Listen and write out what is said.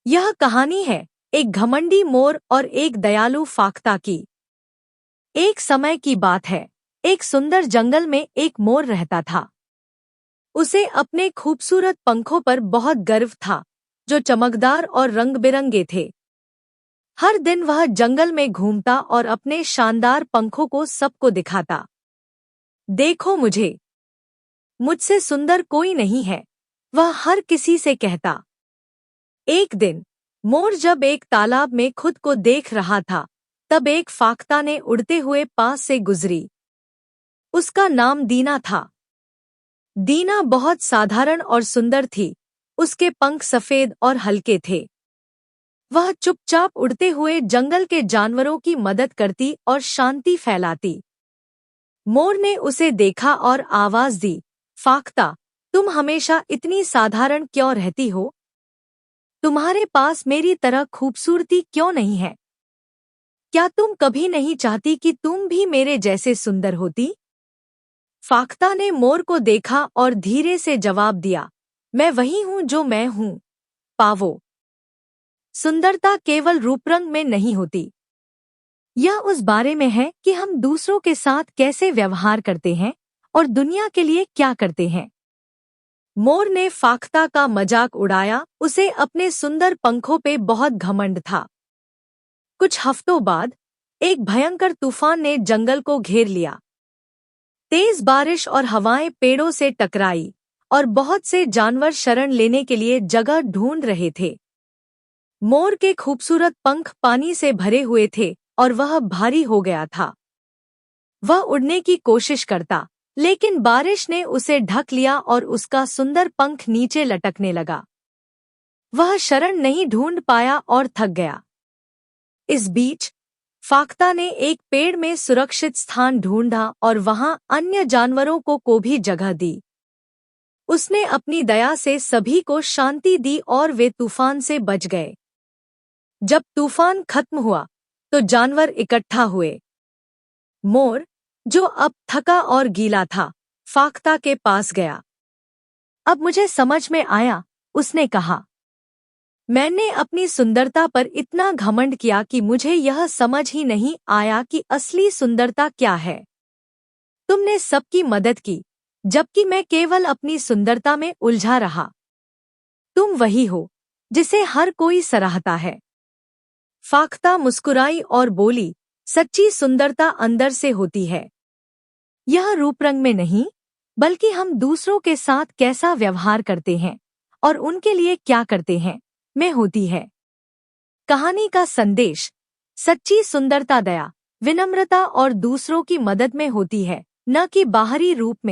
यह कहानी है एक घमंडी मोर और एक दयालु फाख्ता की। एक समय की बात है, एक सुंदर जंगल में एक मोर रहता था। उसे अपने खूबसूरत पंखों पर बहुत गर्व था, जो चमकदार और रंग बिरंगे थे। हर दिन वह जंगल में घूमता और अपने शानदार पंखों को सबको दिखाता। देखो मुझसे सुंदर कोई नहीं है, वह हर किसी से कहता। एक दिन मोर जब एक तालाब में खुद को देख रहा था, तब एक फाख्ता ने उड़ते हुए पास से गुजरी। उसका नाम दीना था। दीना बहुत साधारण और सुंदर थी। उसके पंख सफेद और हल्के थे। वह चुपचाप उड़ते हुए जंगल के जानवरों की मदद करती और शांति फैलाती। मोर ने उसे देखा और आवाज दी, फाख्ता, तुम हमेशा इतनी साधारण क्यों रहती हो? तुम्हारे पास मेरी तरह खूबसूरती क्यों नहीं है? क्या तुम कभी नहीं चाहती कि तुम भी मेरे जैसे सुंदर होती? फाख्ता ने मोर को देखा और धीरे से जवाब दिया, मैं वही हूँ जो मैं हूँ, पावो। सुंदरता केवल रूपरंग में नहीं होती। यह उस बारे में है कि हम दूसरों के साथ कैसे व्यवहार करते हैं और दुनिया के लिए क्या करते हैं। मोर ने फाख्ता का मजाक उड़ाया, उसे अपने सुंदर पंखों पे बहुत घमंड था। कुछ हफ्तों बाद एक भयंकर तूफान ने जंगल को घेर लिया। तेज बारिश और हवाएं पेड़ों से टकराई और बहुत से जानवर शरण लेने के लिए जगह ढूंढ रहे थे। मोर के खूबसूरत पंख पानी से भरे हुए थे और वह भारी हो गया था। वह उड़ने की कोशिश करता, लेकिन बारिश ने उसे ढक लिया और उसका सुंदर पंख नीचे लटकने लगा। वह शरण नहीं ढूंढ पाया और थक गया। इस बीच फाख्ता ने एक पेड़ में सुरक्षित स्थान ढूंढा और वहां अन्य जानवरों को भी जगह दी। उसने अपनी दया से सभी को शांति दी और वे तूफान से बच गए। जब तूफान खत्म हुआ तो जानवर इकट्ठा हुए। मोर, जो अब थका और गीला था, फाख्ता के पास गया। अब मुझे समझ में आया, उसने कहा। मैंने अपनी सुंदरता पर इतना घमंड किया कि मुझे यह समझ ही नहीं आया कि असली सुंदरता क्या है। तुमने सबकी मदद की, जबकि मैं केवल अपनी सुंदरता में उलझा रहा। तुम वही हो जिसे हर कोई सराहता है। फाख्ता मुस्कुराई और बोली, सच्ची सुंदरता अंदर से होती है। यह रूपरंग में नहीं, बल्कि हम दूसरों के साथ कैसा व्यवहार करते हैं और उनके लिए क्या करते हैं, में होती है। कहानी का संदेश, सच्ची सुंदरता दया, विनम्रता और दूसरों की मदद में होती है, न कि बाहरी रूप में।